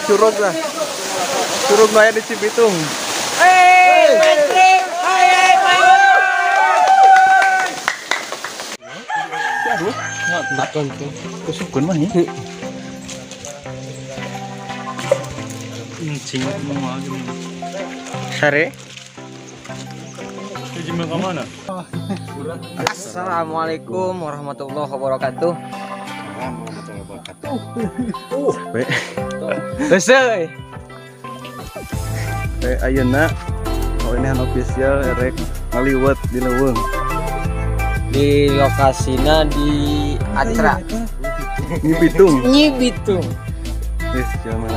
curug lah. Curug bayar di Cibitung. Kesukuan mah ya. Cing mau gimana? Sare. Jemil ke mana? Assalamualaikum warahmatullahi wabarakatuh. Besok. Ayeuna ini official erek ngaliwat di Leuweung. Di lokasinya di Atra Nyibitung. Nyibitung. Yes, jaman.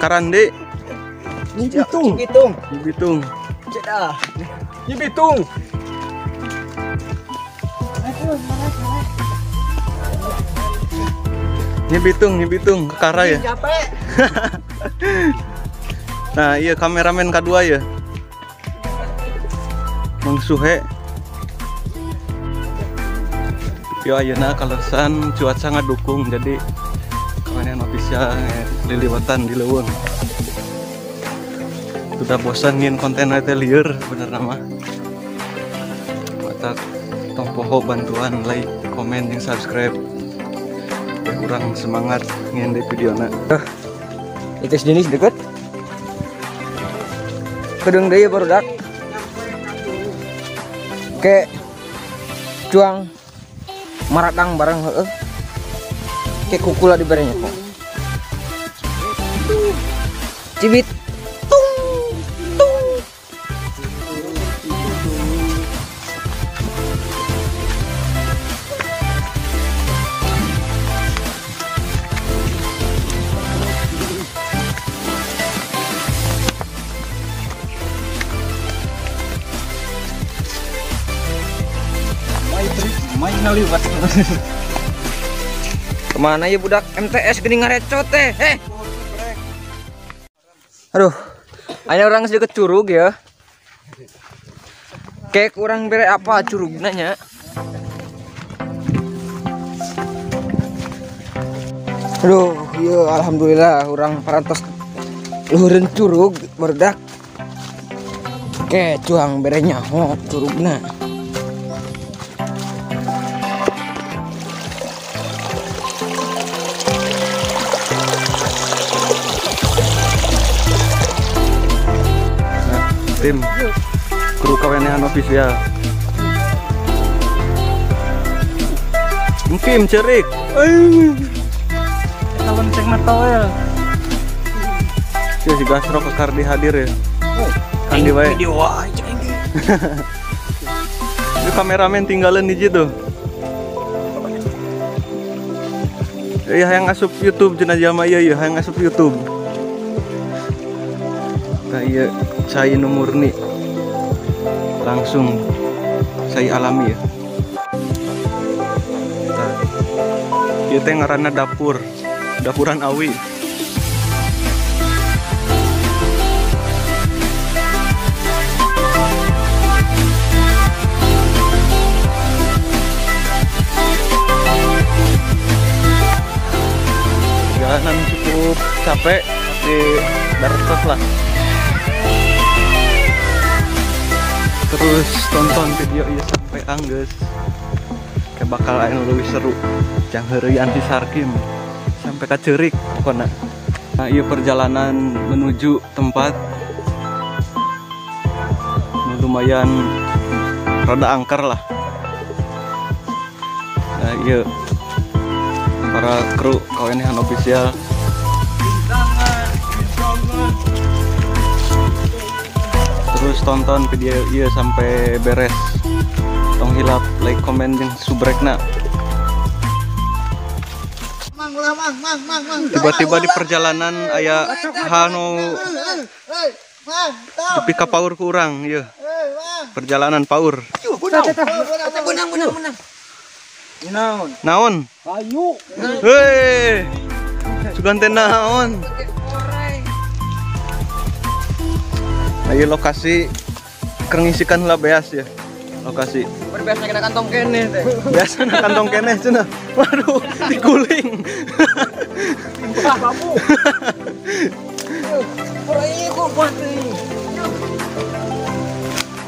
Karande. Nyibitung. Nyibitung. Cedah. Nyibitung. Nyibitung, Kekara ya. Capek. Nah, iya kameramen kedua ya. Mang Suhe. Yo ayeuna kalesan cuaca ngadukung jadi kemarin official liliwatan di Leuweung. Sudah bosan ngin konten atelier bener nama. Mata tong poho bantuan like, komen, yang subscribe. Kurang semangat ngin di videona. Itu jenis deket. Kedeng deui barudak. Ke cuang maradang bareng heueuh. Ke kukula di barenya kok. Cibit. Main ngaliwat. Kemana ya budak MTS gini ngarecot teh? Aduh, ada orang sedikit curug ya. Kayak kurang bere apa curug nanya. Aduh, ya alhamdulillah orang parantos luhureun curug berdak. Kayak cuang bere nyaho curugna. Tim kru kawenehan official. Mungkin cerik. Kawan cek matoel. Si Gasro ke Kardi hadir ya. Kan di wae. Video aja ini. Itu kameramen tinggalan di situ. Ya yang ngasup YouTube jenazah mah ya yang ngasup YouTube. Nah iya saya murni langsung saya alami ya. Nah, kita ngaranna dapuran awi. Jalanan cukup capek di Dartos lah. Terus tonton video ini sampai angges. bakal anu lebih seru. Jang heureuy anti Sarkim sampai ka Ceurik pokona. Nah, ieu perjalanan menuju tempat lumayan rada angker lah. Nah, iya para kru KWNH official. Terus tonton video iya sampai beres. Tong hilap like, comment, jeung subrekna. Tiba-tiba di perjalanan aya hal nu tepi ka paur ku urang ieu. Perjalanan paur. Naon? Kayu. Hei. Sugan teh naon? Ayo lokasi kerngisikan heula beas ya. Lokasi. Biasa kena kantong kene teh. Biasa na kantong keneh cenah. Waduh, diguling. Babu. Ini kok buat ini.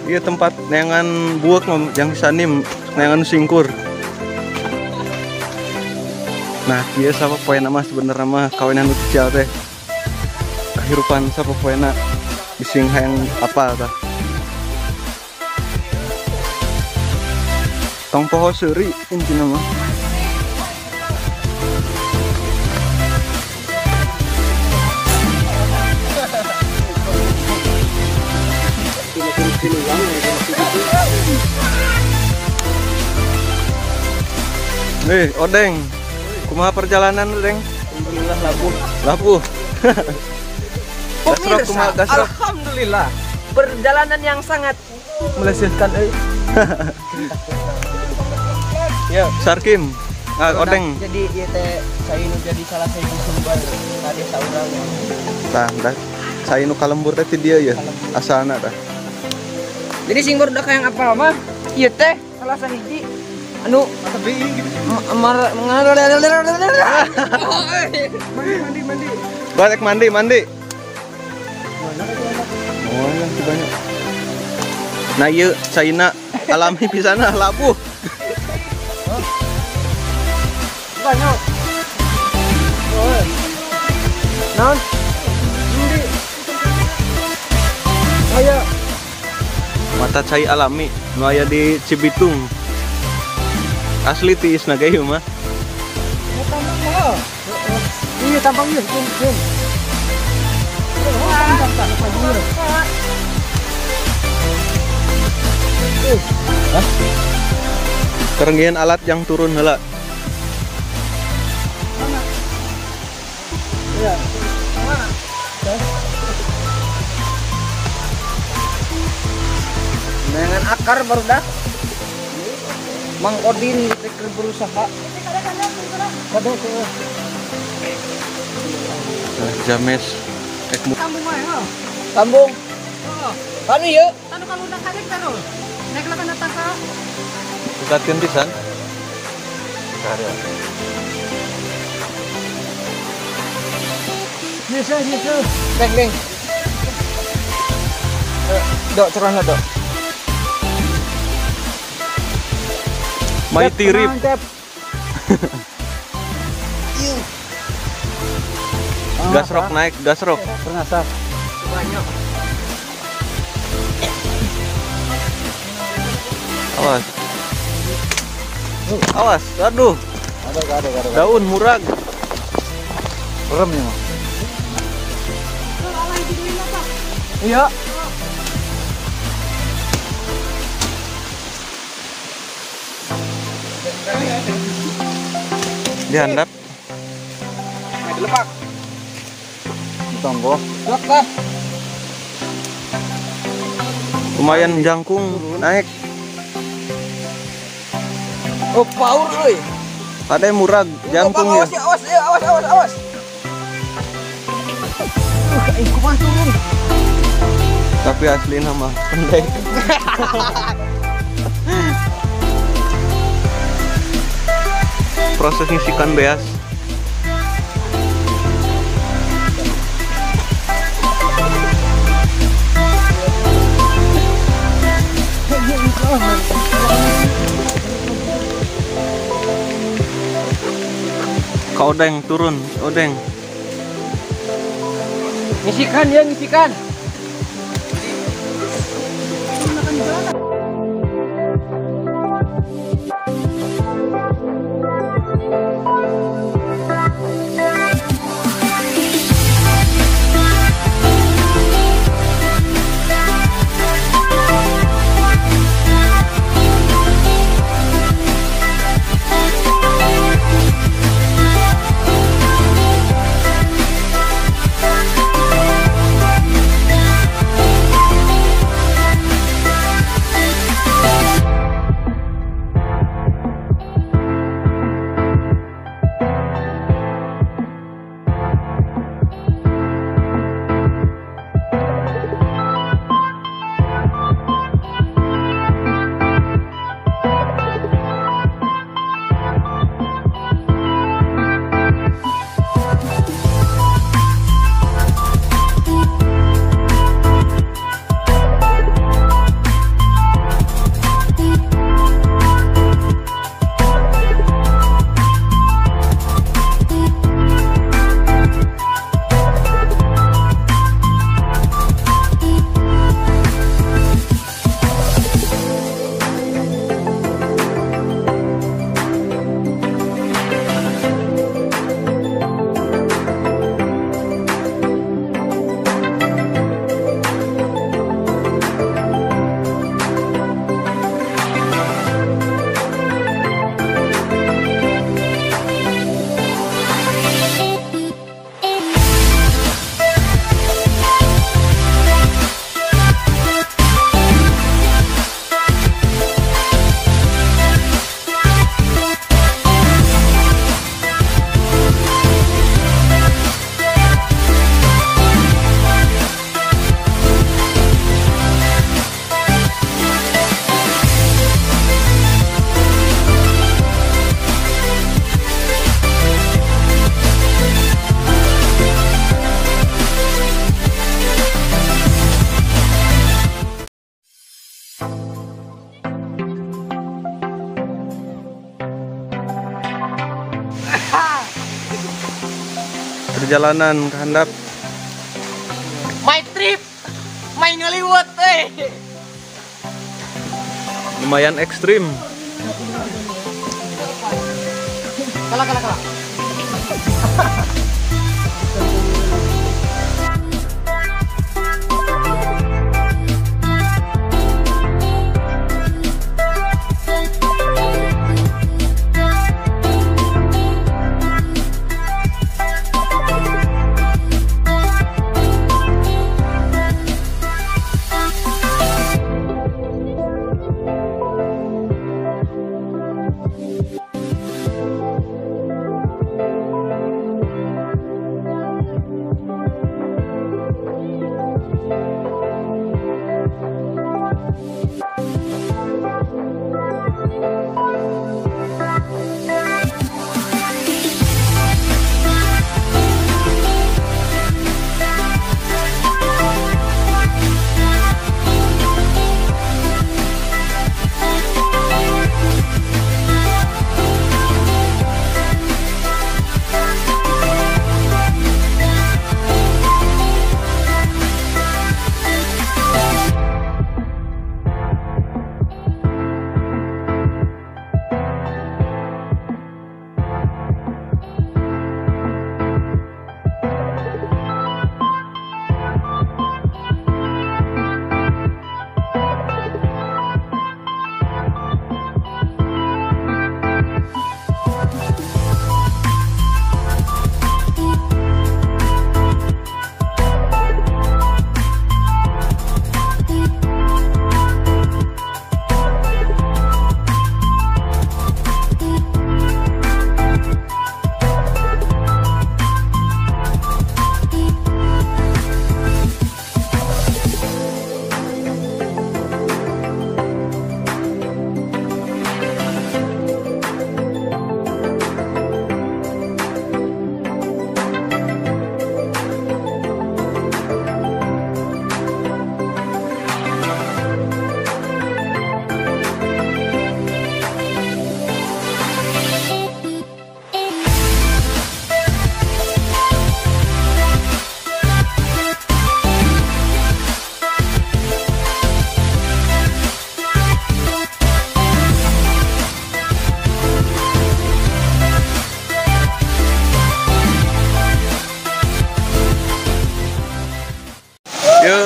Iya tempat neangan buek yang sanim, neangan singkur. Nah, kieu sapa poena mah sebenarnya mah kawinan official teh. Kahirupan sapa poena bising hayang apa tah. Tong poho seuri intina mah. Odeng. Kumaha perjalanan Odeng? Alhamdulillah labuh. Labuh. Gasrok kumaha gasrok? Alhamdulillah. Perjalanan yang sangat melesatkan Ya, Sarkim. Odeng. Jadi ieu teh saya nu jadi salah satu sumber tadi saurang. Tah, dah saya nu kalembur teh ti dieu ya. Asalna tah. Jadi sing baru udah kayak apal mah ieu teh salah sahiji anu mandi. Balik mandi. Oh, yang banyak. Nah, ieu saina alami pisana labuh. Banyak. Naon? Mandi. Aya Mata cai alami nu aya di Cibitung. Asli tiis na gayu mah. Iya tampang ieu. Kerenggian alat yang turun heula. Iya. Dengan akar baru dah. Mang Odin kita berusaha. Waduh. James ekmu. Sambung. Kanu ieu. Tanu kalau udah kadek taruh. Naik lakan datang ka. Bukatin pisan. Karya. Nyese. Deng. Dok cerahna dok. Mai tirip. Gasrok naik, gasrok. Pernasap. Banyak. Awas, aduh. Ada. Daun murag. Rem ya, Mas. Iya. Dihandap. Naik lepak. Tonggo. Dok lah. Lumayan jangkung naik. Oh, power euy. Ada yang murag jangkung ya. Awas. Aing kumaha turun. Tapi asli nama pendek. Proses ngisikan beas. Kak Odeng turun, Odeng. Ngisikan dia, ngisikan. Perjalanan ke handap My trip, main ngeliwat lumayan ekstrim. Kalah, kalah, kalah.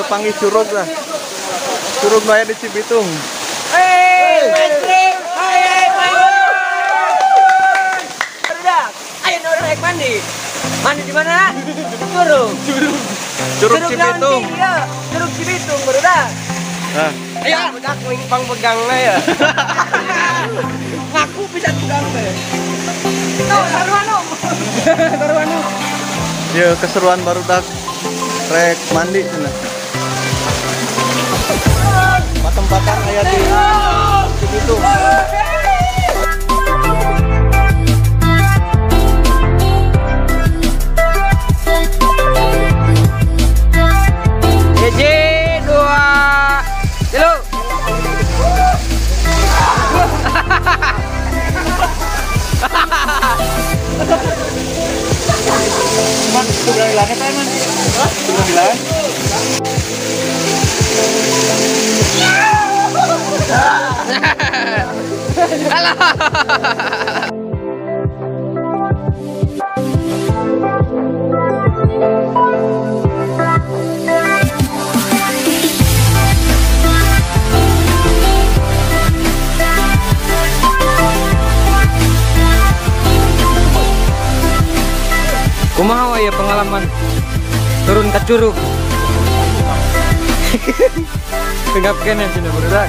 panggil curug lah. Curug Maya di Cibitung. Ayo naik mandi. Mandi di mana? Curug. Curug Cibitung. Iya, Curug Cibitung barudak. Nah, Ayo, budak pang pegang ya. Ngaku bisa pegang teh. Taruhanu. ya keseruan barudak rek mandi cenah. Tempatan aya di Cibitung. Sudah hilangnya kan man? Sudah hilang? Kumaha ya pengalaman turun ke curug. Tegap kene sini barudak.